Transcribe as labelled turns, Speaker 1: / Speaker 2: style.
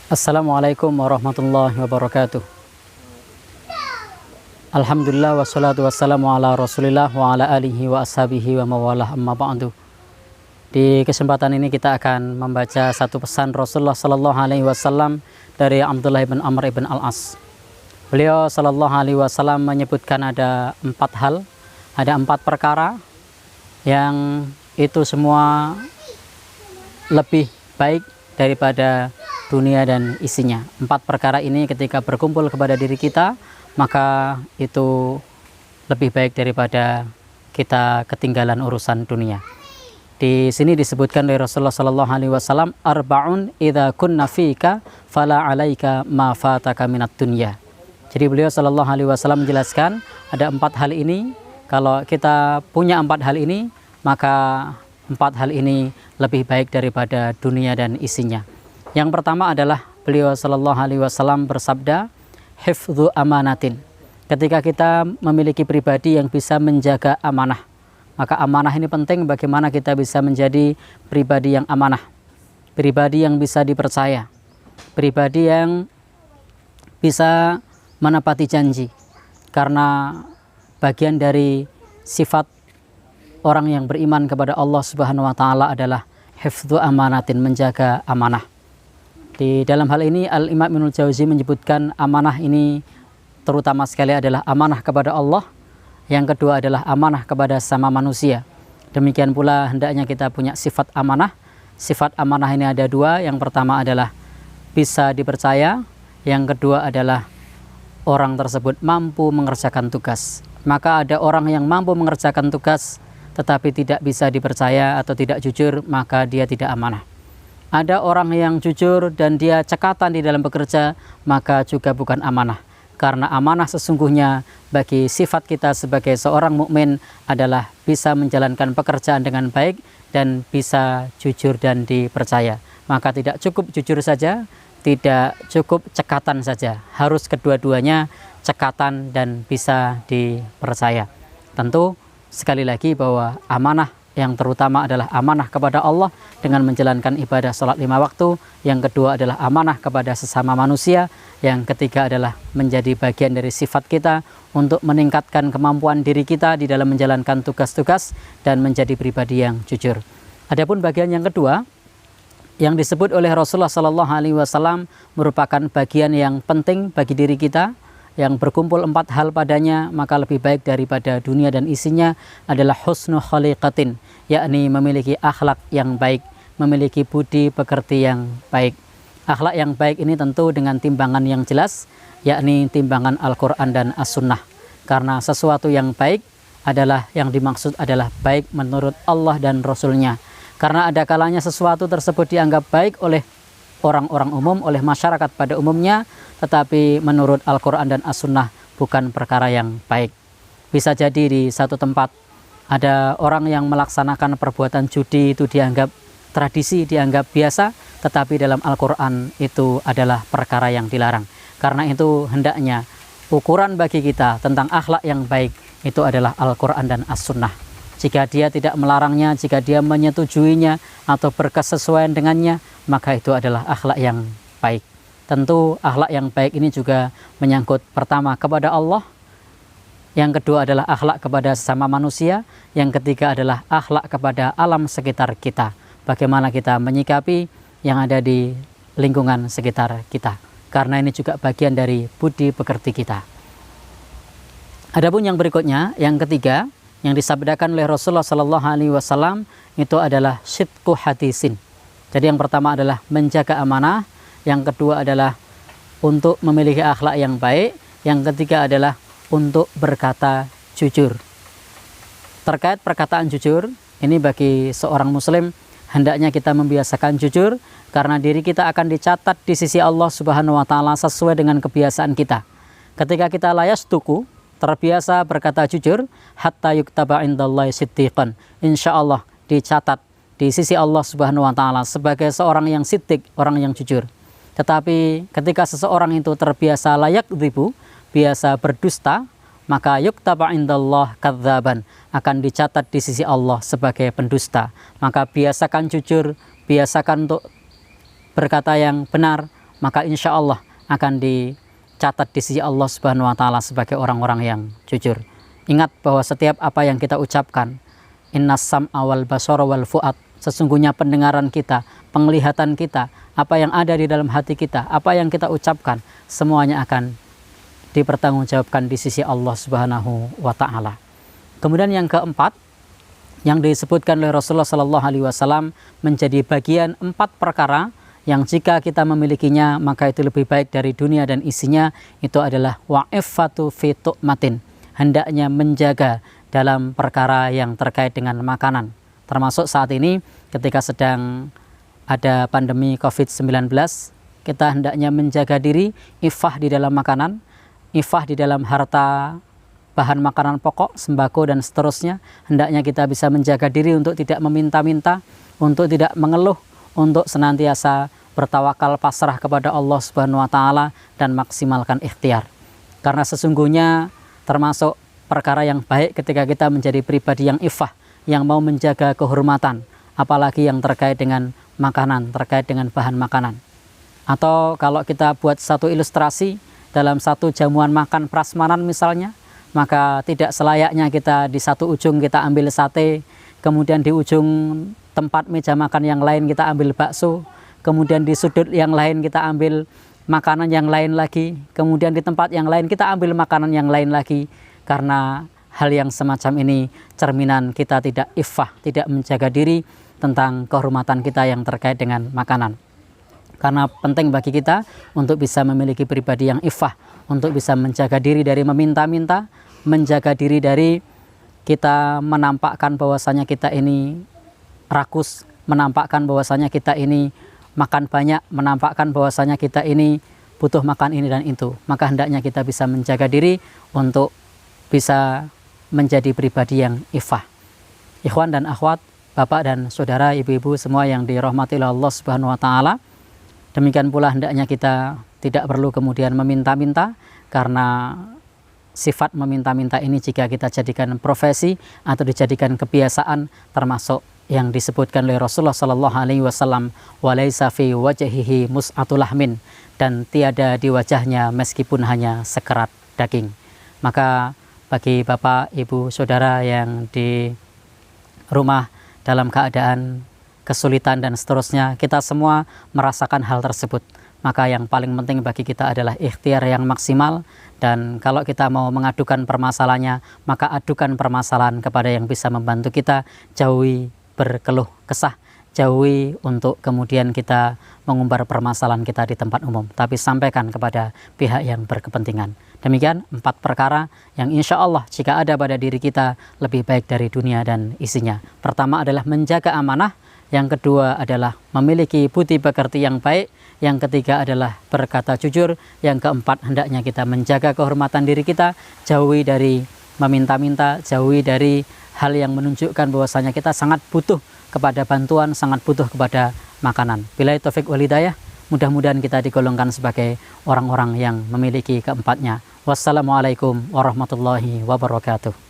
Speaker 1: Assalamualaikum warahmatullahi wabarakatuh. Alhamdulillah wassalatu wassalamu ala rasulillah wa ala alihi wa ashabihi wa mawalah amma ba'du. Di kesempatan ini kita akan membaca satu pesan Rasulullah sallallahu alaihi wasallam dari Abdullah bin Amr bin Al-As. Beliau sallallahu alaihi wasallam menyebutkan ada 4 hal, ada 4 perkara yang itu semua lebih baik daripada dunia dan isinya. 4 perkara ini ketika berkumpul kepada diri kita, maka itu lebih baik daripada kita ketinggalan urusan dunia. Di sini disebutkan dari Rasulullah sallallahu alaihi wasallam, arba'un idza kunna fika fala 'alaika ma fataka minat dunya. Jadi beliau sallallahu alaihi wasallam menjelaskan ada 4 hal ini. Kalau kita punya 4 hal ini, maka 4 hal ini lebih baik daripada dunia dan isinya. Yang pertama adalah beliau sallallahu alaihi wasallam bersabda, hifdzu amanatin. Ketika kita memiliki pribadi yang bisa menjaga amanah, maka amanah ini penting. Bagaimana kita bisa menjadi pribadi yang amanah, pribadi yang bisa dipercaya, pribadi yang bisa menepati janji. Karena bagian dari sifat orang yang beriman kepada Allah Subhanahu wa taala adalah hifdzu amanatin, menjaga amanah. Di dalam hal ini Al-Imam Ibnul Jauzi menyebutkan amanah ini terutama sekali adalah amanah kepada Allah. Yang kedua adalah amanah kepada sama manusia. Demikian pula hendaknya kita punya sifat amanah. Sifat amanah ini ada 2. Yang pertama adalah bisa dipercaya. Yang kedua adalah orang tersebut mampu mengerjakan tugas. Maka ada orang yang mampu mengerjakan tugas tetapi tidak bisa dipercaya atau tidak jujur, maka dia tidak amanah. Ada orang yang jujur dan dia cekatan di dalam bekerja, maka juga bukan amanah. Karena amanah sesungguhnya bagi sifat kita sebagai seorang mukmin adalah bisa menjalankan pekerjaan dengan baik dan bisa jujur dan dipercaya. Maka tidak cukup jujur saja, tidak cukup cekatan saja. Harus kedua-duanya, cekatan dan bisa dipercaya. Tentu sekali lagi bahwa amanah yang terutama adalah amanah kepada Allah dengan menjalankan ibadah salat 5 waktu. Yang kedua adalah amanah kepada sesama manusia. Yang ketiga adalah menjadi bagian dari sifat kita untuk meningkatkan kemampuan diri kita di dalam menjalankan tugas-tugas dan menjadi pribadi yang jujur. Adapun bagian yang kedua yang disebut oleh Rasulullah sallallahu alaihi wasallam merupakan bagian yang penting bagi diri kita, yang berkumpul 4 hal padanya, maka lebih baik daripada dunia dan isinya adalah husnul khaliqatin, yakni memiliki akhlak yang baik, memiliki budi pekerti yang baik. Akhlak yang baik ini tentu dengan timbangan yang jelas, yakni timbangan Al-Quran dan As-Sunnah. Karena sesuatu yang baik adalah yang dimaksud adalah baik menurut Allah dan Rasulnya. Karena ada kalanya sesuatu tersebut dianggap baik oleh orang-orang umum, oleh masyarakat pada umumnya, tetapi menurut Al-Quran dan As-Sunnah bukan perkara yang baik. Bisa jadi di satu tempat ada orang yang melaksanakan perbuatan judi, itu dianggap tradisi, dianggap biasa, tetapi dalam Al-Quran itu adalah perkara yang dilarang. Karena itu hendaknya ukuran bagi kita tentang akhlak yang baik itu adalah Al-Quran dan As-Sunnah. Jika dia tidak melarangnya, jika dia menyetujuinya atau berkesesuaian dengannya, maka itu adalah akhlak yang baik. Tentu akhlak yang baik ini juga menyangkut pertama kepada Allah, yang kedua adalah akhlak kepada sesama manusia, yang ketiga adalah akhlak kepada alam sekitar kita. Bagaimana kita menyikapi yang ada di lingkungan sekitar kita. Karena ini juga bagian dari budi pekerti kita. Adapun yang berikutnya, yang ketiga, yang disabdakan oleh Rasulullah sallallahu alaihi wasallam itu adalah sidqu hadisin. Jadi yang pertama adalah menjaga amanah, yang kedua adalah untuk memiliki akhlak yang baik, yang ketiga adalah untuk berkata jujur. Terkait perkataan jujur, ini bagi seorang muslim hendaknya kita membiasakan jujur, karena diri kita akan dicatat di sisi Allah Subhanahu wa taala sesuai dengan kebiasaan kita. Ketika kita layasduku, terbiasa berkata jujur, hatta yuktaba indallahi siddiqan, insyaallah dicatat di sisi Allah Subhanahu wa taala sebagai seorang yang siddiq, orang yang jujur. Tetapi ketika seseorang itu terbiasa layak dzibu, biasa berdusta, maka yuktaba indallah kadzaban, akan dicatat di sisi Allah sebagai pendusta. Maka biasakan jujur, biasakan untuk berkata yang benar, maka insya Allah akan dicatat di sisi Allah Subhanahu wa Ta'ala sebagai orang-orang yang jujur. Ingat bahwa setiap apa yang kita ucapkan, innas sam'a wal basara wal fu'ad, sesungguhnya pendengaran kita, penglihatan kita, apa yang ada di dalam hati kita, apa yang kita ucapkan, semuanya akan dipertanggungjawabkan di sisi Allah Subhanahu wa Ta'ala. Kemudian yang keempat, yang disebutkan oleh Rasulullah Sallallahu Alaihi Wasallam menjadi bagian 4 perkara yang jika kita memilikinya maka itu lebih baik dari dunia dan isinya. Itu adalah wa'iffatu fi tu'matin, hendaknya menjaga dalam perkara yang terkait dengan makanan. Termasuk saat ini ketika sedang ada pandemi COVID-19, kita hendaknya menjaga diri, iffah di dalam makanan, iffah di dalam harta, bahan makanan pokok, sembako dan seterusnya. Hendaknya kita bisa menjaga diri untuk tidak meminta-minta, untuk tidak mengeluh, untuk senantiasa bertawakal pasrah kepada Allah Subhanahu wa Ta'ala dan maksimalkan ikhtiar. Karena sesungguhnya termasuk perkara yang baik ketika kita menjadi pribadi yang iffah, yang mau menjaga kehormatan, apalagi yang terkait dengan makanan, terkait dengan bahan makanan. Atau kalau kita buat satu ilustrasi, dalam satu jamuan makan prasmanan misalnya, maka tidak selayaknya kita di satu ujung kita ambil sate, kemudian di ujung tempat meja makan yang lain kita ambil bakso, kemudian di sudut yang lain kita ambil makanan yang lain lagi, kemudian di tempat yang lain kita ambil makanan yang lain lagi. Karena hal yang semacam ini cerminan kita tidak iffah, tidak menjaga diri tentang kehormatan kita yang terkait dengan makanan. Karena penting bagi kita untuk bisa memiliki pribadi yang iffah, untuk bisa menjaga diri dari meminta-minta, menjaga diri dari kita menampakkan bahwasanya kita ini rakus, menampakkan bahwasanya kita ini makan banyak, menampakkan bahwasanya kita ini butuh makan ini dan itu. Maka hendaknya kita bisa menjaga diri untuk bisa menjadi pribadi yang iffah. Ikhwan dan akhwat, bapak dan saudara, ibu-ibu semua yang dirahmati oleh Allah Subhanahu wa Ta'ala, demikian pula hendaknya kita tidak perlu kemudian meminta-minta, karena sifat meminta-minta ini jika kita jadikan profesi atau dijadikan kebiasaan, termasuk yang disebutkan oleh Rasulullah Sallallahu Alaihi Wasallam, walaisa fi wajhihi mus'atul lahmin, dan tiada di wajahnya meskipun hanya sekerat daging. Maka bagi bapak, ibu, saudara yang di rumah dalam keadaan kesulitan dan seterusnya, kita semua merasakan hal tersebut. Maka yang paling penting bagi kita adalah ikhtiar yang maksimal. Dan kalau kita mau mengadukan permasalahannya, maka adukan permasalahan kepada yang bisa membantu kita. Jauhi berkeluh kesah, jauhi untuk kemudian kita mengumbar permasalahan kita di tempat umum, tapi sampaikan kepada pihak yang berkepentingan. Demikian 4 perkara yang insya Allah jika ada pada diri kita lebih baik dari dunia dan isinya. Pertama adalah menjaga amanah, yang kedua adalah memiliki budi pekerti yang baik, yang ketiga adalah berkata jujur, yang keempat hendaknya kita menjaga kehormatan diri kita, jauhi dari meminta-minta, jauhi dari hal yang menunjukkan bahwasanya kita sangat butuh kepada bantuan, sangat butuh kepada makanan. Billahi taufik wal hidayah, mudah-mudahan kita digolongkan sebagai orang-orang yang memiliki keempatnya. Wassalamualaikum warahmatullahi wabarakatuh.